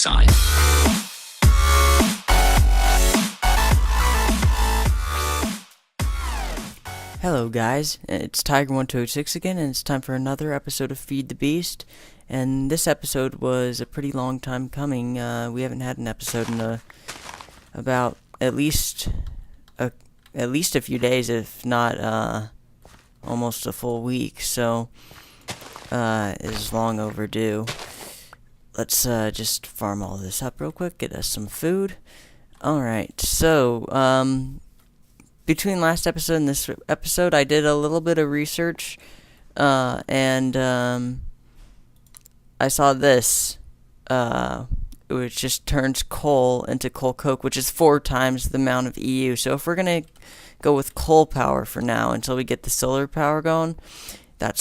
outside. Hello guys, it's Tiger1286 again, and it's time for another episode of Feed the Beast. And this episode was a pretty long time coming. We haven't had an episode in about at least a few days, if not almost a full week. So it is long overdue. Let's just farm all this up real quick, get us some food. Alright, so between last episode and this episode, I did a little bit of research, and I saw this, which just turns coal into coal coke, which is 4 times the amount of EU. So if we're going to go with coal power for now until we get the solar power going, I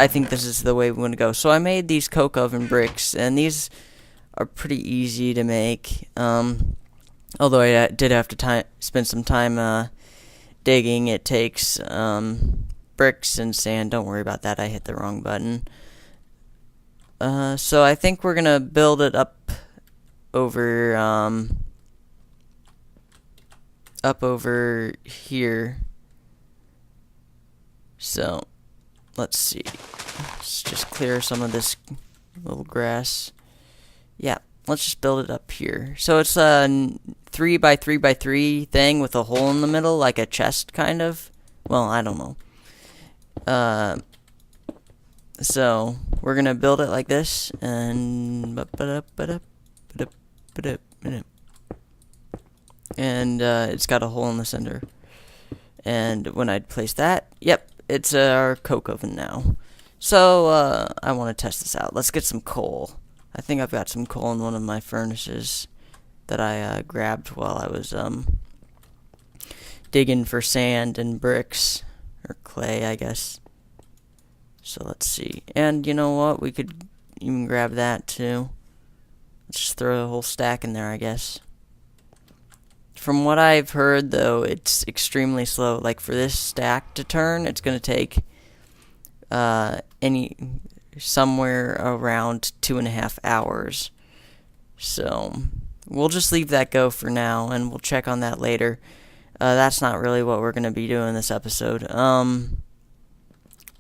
think this is the way we want to go. So I made these coke oven bricks, and these are pretty easy to make. Although I did have to spend some time digging. It takes bricks and sand. Don't worry about that. I hit the wrong button. So I think we're gonna build it up over here. So let's see. Let's just clear some of this little grass. Yeah. Let's just build it up here. So it's a 3x3x3 thing with a hole in the middle, like a chest, kind of. Well, I don't know. So we're gonna build it like this, and it's got a hole in the center. And when I place that, yep, it's our coke oven now. So I want to test this out. Let's get some coal. I think I've got some coal in one of my furnaces that I grabbed while I was digging for sand and bricks, or clay, I guess. So let's see. And you know what? We could even grab that too. Let's just throw a whole stack in there, I guess. From what I've heard, though, it's extremely slow. Like for this stack to turn, it's going to take somewhere around 2.5 hours. So we'll just leave that go for now, and we'll check on that later. That's not really what we're going to be doing this episode.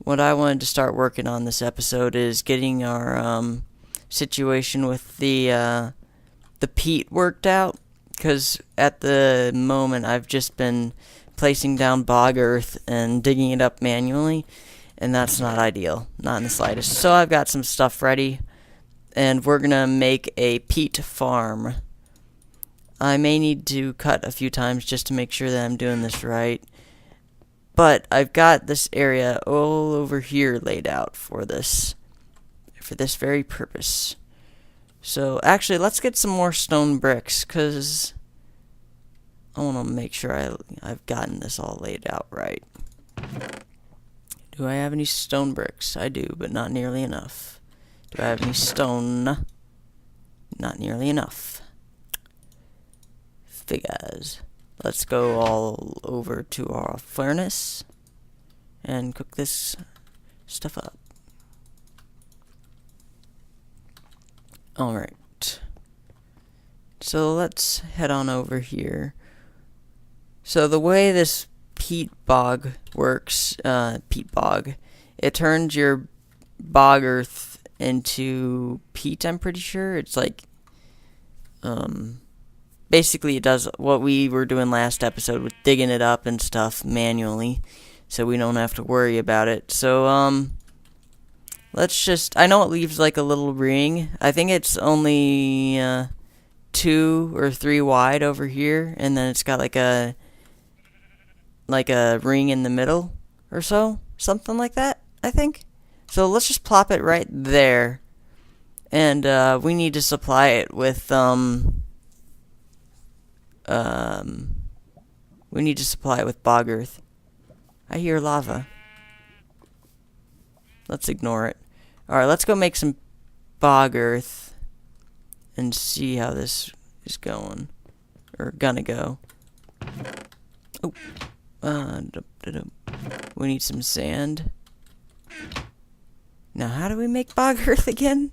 What I wanted to start working on this episode is getting our situation with the peat worked out, because at the moment I've just been placing down bog earth and digging it up manually, and that's not ideal, not in the slightest. So I've got some stuff ready, and we're going to make a peat farm. I may need to cut a few times just to make sure that I'm doing this right. But I've got this area all over here laid out for this very purpose. So actually, let's get some more stone bricks, because I want to make sure I've gotten this all laid out right. Do I have any stone bricks? I do, but not nearly enough. Do I have any stone? Not nearly enough. Figures. Let's go all over to our furnace and cook this stuff up. Alright. So let's head on over here. So the way this peat bog works, it turns your bog earth into peat, I'm pretty sure. It's like, basically it does what we were doing last episode with digging it up and stuff manually, so we don't have to worry about it. So, let's just, I know it leaves like a little ring. I think it's only 2 or 3 wide over here, and then it's got like a ring in the middle or so, something like that, I think. So let's just plop it right there, and we need to supply it with bog earth. I hear lava. Let's ignore it. Alright, let's go make some bog earth and see how this is going, or gonna go. Oh. We need some sand. Now, how do we make bog earth again?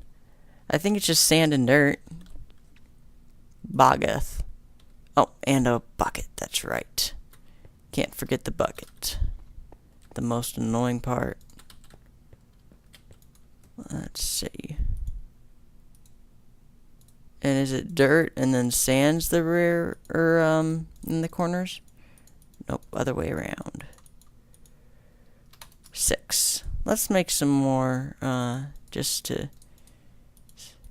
I think it's just sand and dirt. Boggoth. Oh, and a bucket, that's right. Can't forget the bucket. The most annoying part. Let's see. And is it dirt and then sand's the rear, or in the corners? Nope, other way around. 6. Let's make some more, just to...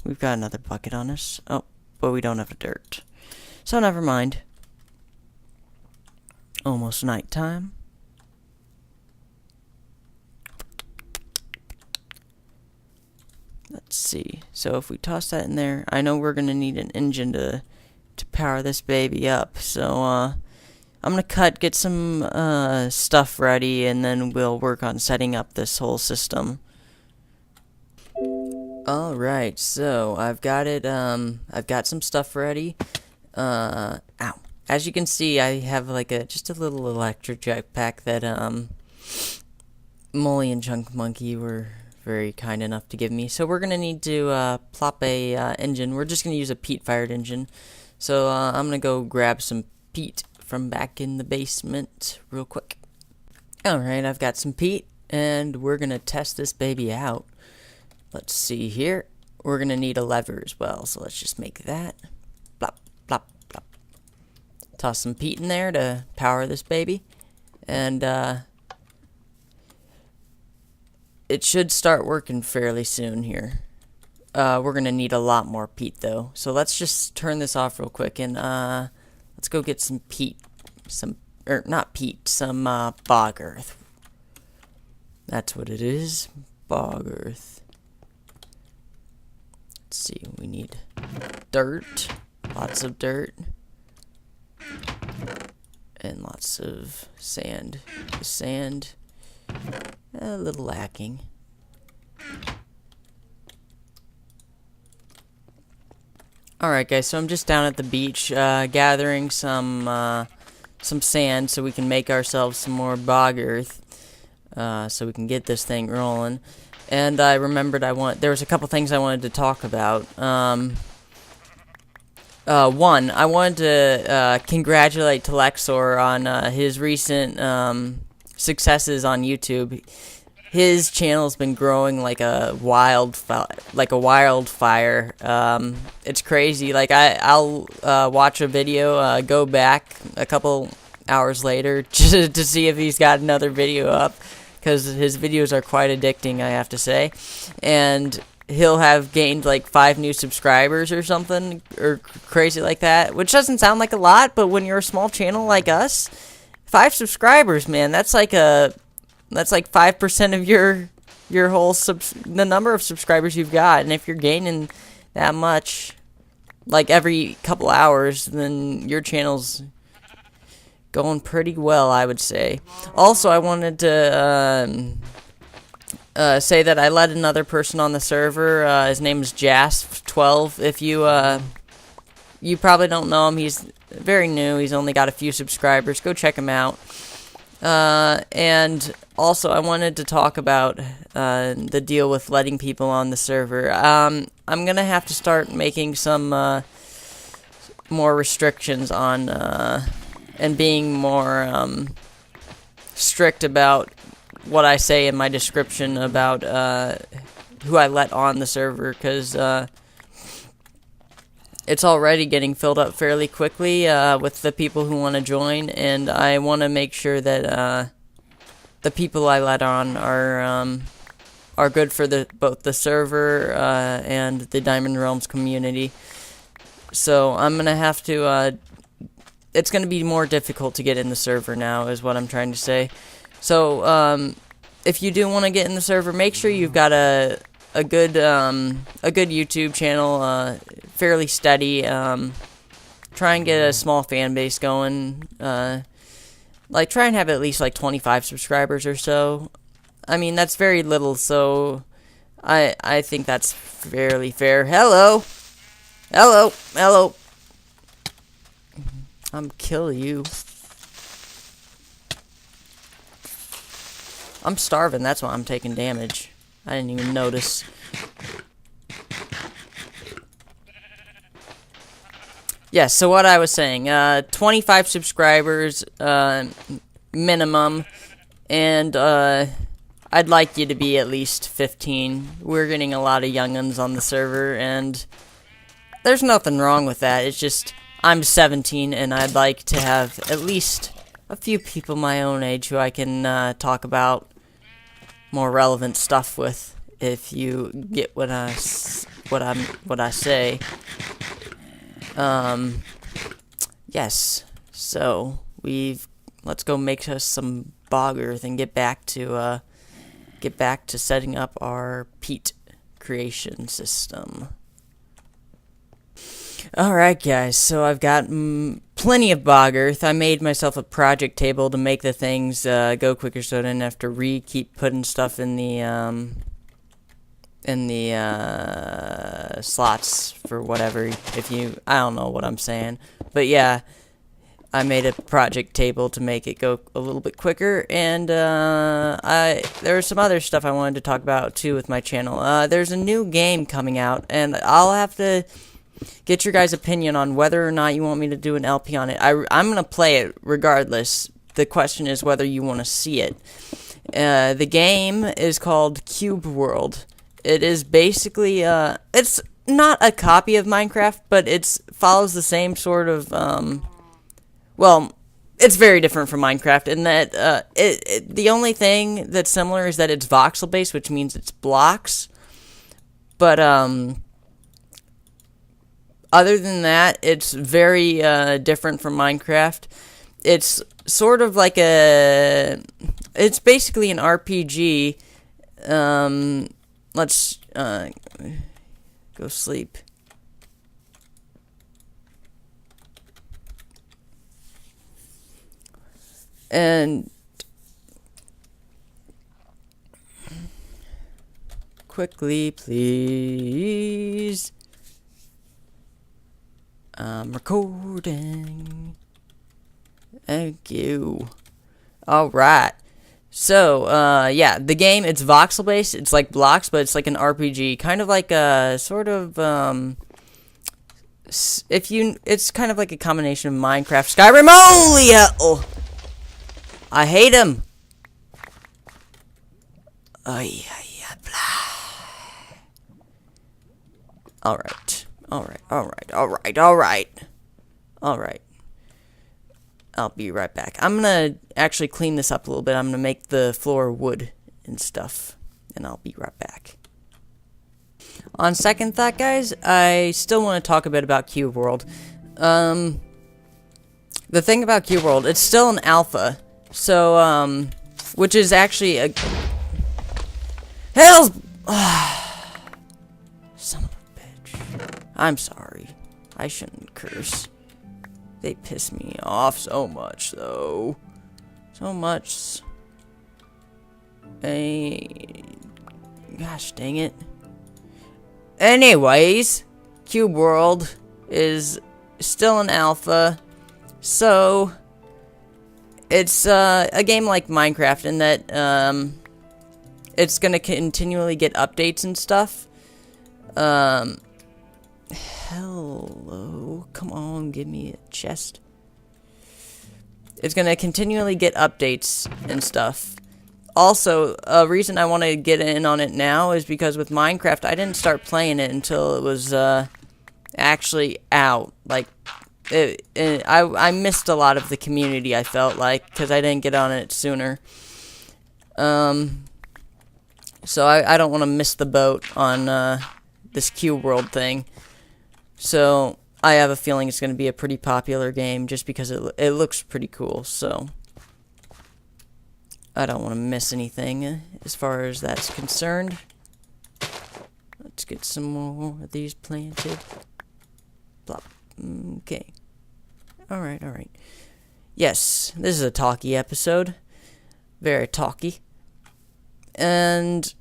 We've got another bucket on us. Oh, but we don't have the dirt. So never mind. Almost nighttime. Let's see. So if we toss that in there, I know we're gonna need an engine to power this baby up. So I'm gonna get some stuff ready, and then we'll work on setting up this whole system. All right. So I've got it. I've got some stuff ready. Ow. As you can see, I have like just a little electric jetpack that Molly and Chunk Monkey were very kind enough to give me. So we're gonna need to plop a engine. We're just gonna use a peat fired engine. So I'm gonna go grab some peat from back in the basement real quick. Alright, I've got some peat, and we're gonna test this baby out. Let's see here. We're gonna need a lever as well, so let's just make that. Plop, plop, plop. Toss some peat in there to power this baby. And it should start working fairly soon here. We're gonna need a lot more peat though. So let's just turn this off real quick, and let's go get some peat. Some bog earth. That's what it is. Bog earth. Let's see, we need dirt. Lots of dirt. And lots of sand. The sand, a little lacking. Alright guys, so I'm just down at the beach gathering some sand so we can make ourselves some more bog earth, so we can get this thing rolling. And I remembered there was a couple things I wanted to talk about. One, I wanted to congratulate Telexoar on his recent successes on YouTube. His channel's been growing like a wildfire. It's crazy. Like I'll watch a video, go back a couple hours later just to see if he's got another video up, because his videos are quite addicting, I have to say. And he'll have gained like 5 new subscribers or something, or crazy like that, which doesn't sound like a lot, but when you're a small channel like us, 5 subscribers, man, that's like 5% of your whole the number of subscribers you've got. And if you're gaining that much, like every couple hours, then your channel's going pretty well, I would say. Also, I wanted to say that I let another person on the server. His name is Jasp12. If you probably don't know him, he's very new. He's only got a few subscribers. Go check him out. And also, I wanted to talk about the deal with letting people on the server. I'm gonna have to start making some more restrictions on and being more strict about what I say in my description about who I let on the server, because it's already getting filled up fairly quickly with the people who want to join, and I want to make sure that the people I let on are good for both the server and the Diamond Realms community. So I'm gonna have to. It's gonna be more difficult to get in the server now, is what I'm trying to say. So if you do want to get in the server, make sure you've got a good YouTube channel, fairly steady. Try and get a small fan base going. Like, try and have at least like 25 subscribers or so. I mean, that's very little, so I think that's fairly fair. Hello, hello, hello. I'm killing you. I'm starving. That's why I'm taking damage. I didn't even notice. Yeah, so what I was saying, 25 subscribers, minimum, and, I'd like you to be at least 15. We're getting a lot of young'uns on the server, and there's nothing wrong with that. It's just, I'm 17, and I'd like to have at least a few people my own age who I can, talk about more relevant stuff with, if you get what I say. Yes, so, let's go make us some bog earth and get back to setting up our peat creation system. Alright guys, so I've got plenty of bog earth. I made myself a project table to make the things go quicker so I didn't have to keep putting stuff in the slots for whatever, I don't know what I'm saying. But yeah, I made a project table to make it go a little bit quicker, and there was some other stuff I wanted to talk about too with my channel. There's a new game coming out, and I'll have to get your guys' opinion on whether or not you want me to do an LP on it. I'm going to play it regardless. The question is whether you want to see it. The game is called Cube World. It is basically, it's not a copy of Minecraft, but it follows the same sort of, well, it's very different from Minecraft in that, the only thing that's similar is that it's voxel-based, which means it's blocks. But, other than that, it's very, different from Minecraft. It's sort of like it's basically an RPG. Let's, go sleep. And quickly, please. I'm recording. Thank you. Alright. So, yeah, the game, it's voxel-based. It's like blocks, but it's like an RPG. Kind of like a, sort of, it's kind of like a combination of Minecraft, Skyrim. Holy hell! I hate him. Alright. Alright. I'll be right back. I'm gonna actually clean this up a little bit. I'm gonna make the floor wood and stuff, and I'll be right back. On second thought, guys, I still want to talk a bit about Cube World. The thing about Cube World, it's still an alpha, so, which is actually a... Hell's... Son of a bitch. I'm sorry. I shouldn't curse. They piss me off so much, though. So much. Gosh dang it. Anyways, Cube World is still an alpha, so it's a game like Minecraft in that it's gonna continually get updates and stuff. Hello, come on, give me a chest. It's gonna continually get updates and stuff. Also, a reason I want to get in on it now is because with Minecraft, I didn't start playing it until it was actually out. Like, I missed a lot of the community, I felt like, because I didn't get on it sooner. So I don't want to miss the boat on this Cube World thing. So I have a feeling it's going to be a pretty popular game just because it looks pretty cool. So I don't want to miss anything as far as that's concerned. Let's get some more of these planted. Plop. Okay. Alright. Yes, this is a talky episode. Very talky. And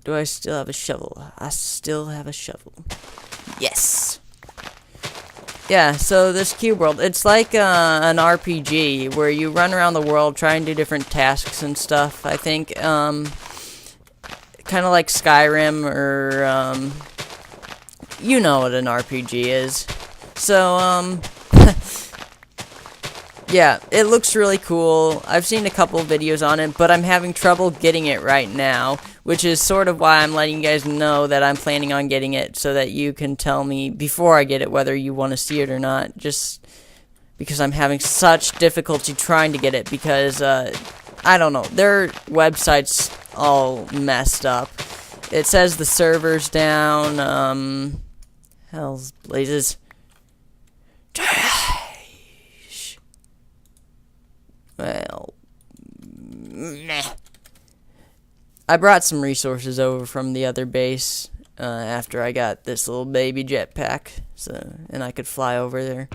do I still have a shovel? I still have a shovel. Yes. Yeah, so this Cube World, it's like an RPG where you run around the world trying to do different tasks and stuff. I think, kind of like Skyrim or, you know what an RPG is. So, yeah, it looks really cool. I've seen a couple videos on it, but I'm having trouble getting it right now, which is sort of why I'm letting you guys know that I'm planning on getting it, so that you can tell me before I get it whether you want to see it or not, just because I'm having such difficulty trying to get it, because, I don't know, their website's all messed up. It says the server's down, hell's blazes. Well, meh. I brought some resources over from the other base after I got this little baby jetpack, and I could fly over there.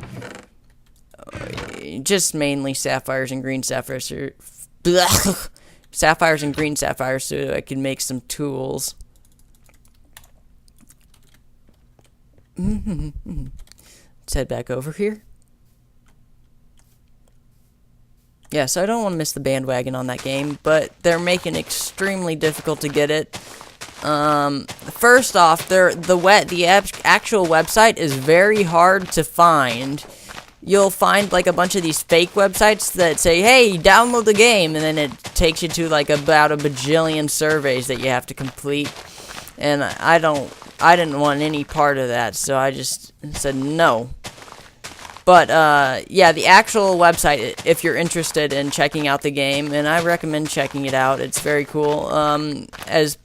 Just mainly sapphires and green sapphires, sapphires and green sapphires, so I can make some tools. Let's head back over here. Yeah, so I don't want to miss the bandwagon on that game, but they're making it extremely difficult to get it. First off, the actual website is very hard to find. You'll find like a bunch of these fake websites that say, "Hey, download the game," and then it takes you to like about a bajillion surveys that you have to complete. And I didn't want any part of that, so I just said no. But, yeah, the actual website, if you're interested in checking out the game, and I recommend checking it out, it's very cool, is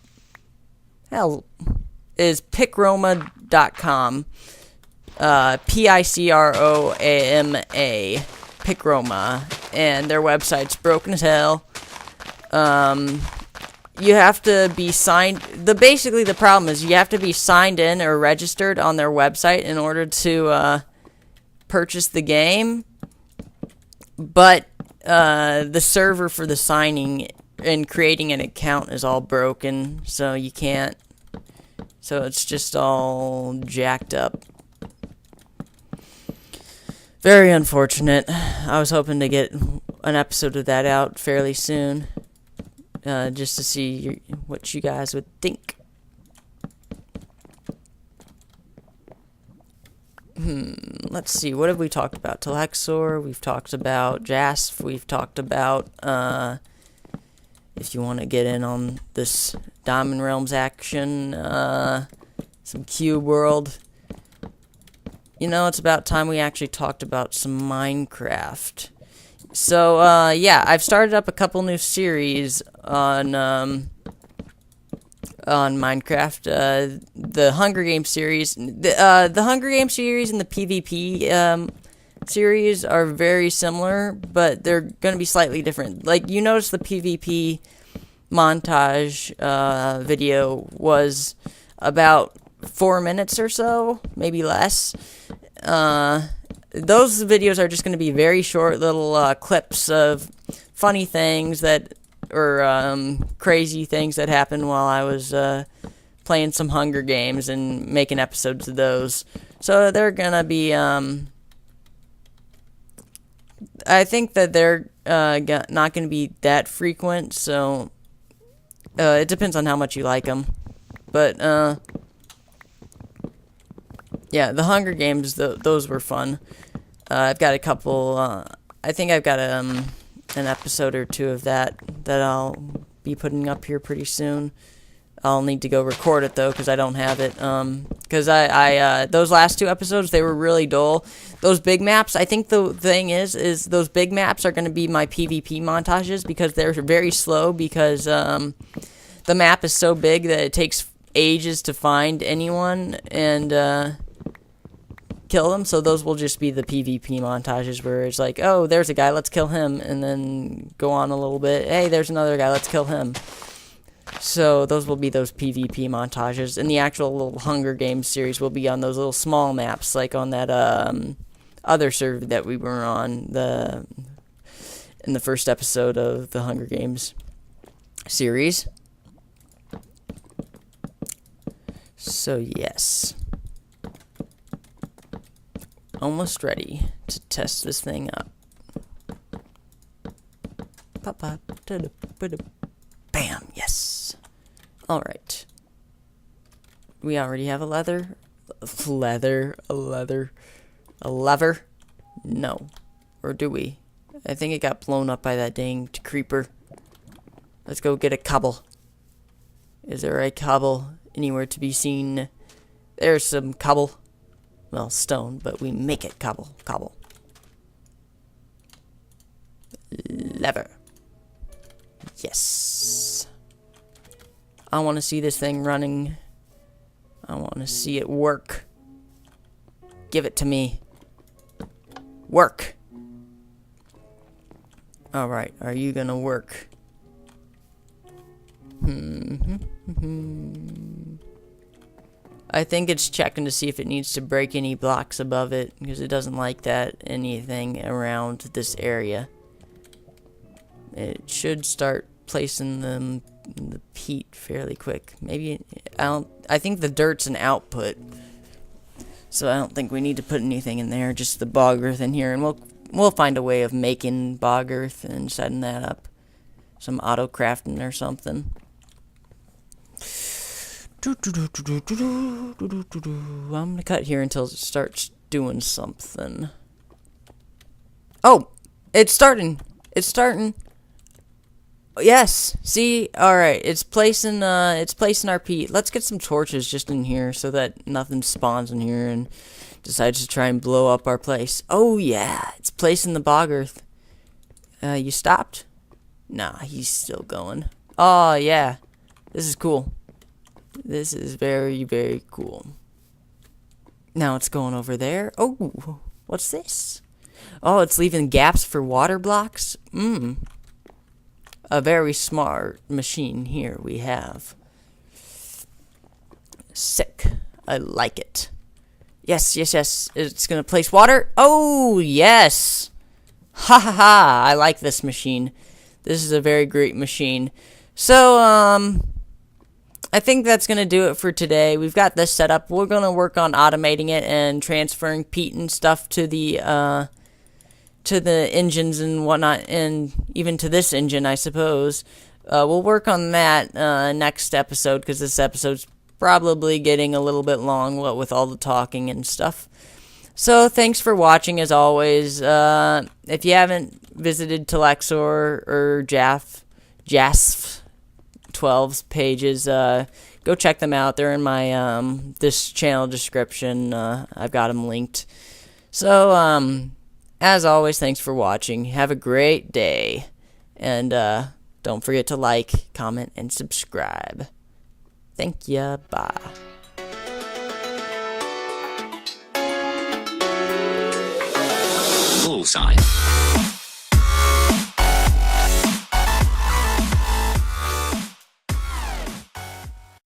picroma.com, Picroma, Picroma, and their website's broken as hell. You have to be basically the problem is you have to be signed in or registered on their website in order to, purchase the game, but the server for the signing and creating an account is all broken, so you can't, so it's just all jacked up. Very unfortunate. I was hoping to get an episode of that out fairly soon, just to see what you guys would think. Let's see, what have we talked about? Telexoar, we've talked about JASP, we've talked about, if you want to get in on this Diamond Realms action, some Cube World. You know, it's about time we actually talked about some Minecraft. So, yeah, I've started up a couple new series on Minecraft, the Hunger Games series. The Hunger Games series and the PvP series are very similar, but they're going to be slightly different. Like, you notice the PvP montage video was about 4 minutes or so, maybe less. Those videos are just going to be very short little clips of funny things or crazy things that happened while I was playing some Hunger Games and making episodes of those. So they're gonna be, I think that they're not gonna be that frequent, so it depends on how much you like them. But, yeah, the Hunger Games, those were fun. I've got a couple, I think I've got an episode or two of that I'll be putting up here pretty soon. I'll need to go record it, though, because I don't have it. Because those last two episodes, they were really dull. Those big maps, I think the thing is those big maps are going to be my PvP montages, because they're very slow, because the map is so big that it takes ages to find anyone and kill them. So those will just be the PvP montages where it's like, oh, there's a guy, let's kill him, and then go on a little bit. Hey, there's another guy, let's kill him. So those will be those PvP montages, and the actual little Hunger Games series will be on those little small maps, like on that other server that we were on in the first episode of the Hunger Games series. So yes, almost ready to test this thing up. Bam, yes. Alright. We already have a leather. A lever? No. Or do we? I think it got blown up by that dang creeper. Let's go get a cobble. Is there a cobble anywhere to be seen? There's some cobble. Well, stone, but we make it cobble. Cobble. Lever. Yes. I want to see this thing running. I want to see it work. Give it to me. Work. Alright, are you gonna work? I think it's checking to see if it needs to break any blocks above it, because it doesn't like that anything around this area. It should start placing them in the peat fairly quick. Maybe I think the dirt's an output, so I don't think we need to put anything in there. Just the bog earth in here, and we'll find a way of making bog earth and setting that up. Some auto crafting or something. I'm gonna cut here until it starts doing something. Oh, it's starting. It's starting. Yes. See, all right. It's placing our peat. Let's get some torches just in here so that nothing spawns in here and decides to try and blow up our place. Oh yeah, it's placing the bog earth. You stopped? Nah, he's still going. Oh yeah, this is cool. This is very, very cool. Now it's going over there. Oh, what's this? Oh, it's leaving gaps for water blocks. A very smart machine here we have. Sick. I like it. Yes, yes, yes. It's gonna place water. Oh, yes. Ha ha ha. I like this machine. This is a very great machine. So, I think that's gonna do it for today. We've got this set up. We're gonna work on automating it and transferring peat and stuff to the engines and whatnot, and even to this engine, I suppose. We'll work on that next episode, because this episode's probably getting a little bit long, what with all the talking and stuff. So thanks for watching, as always. If you haven't visited Telexoar or Jasf12's pages, go check them out. They're in my this channel description. I've got them linked. So as always, thanks for watching. Have a great day. And don't forget to like, comment, and subscribe. Thank ya. Bye. Bullseye.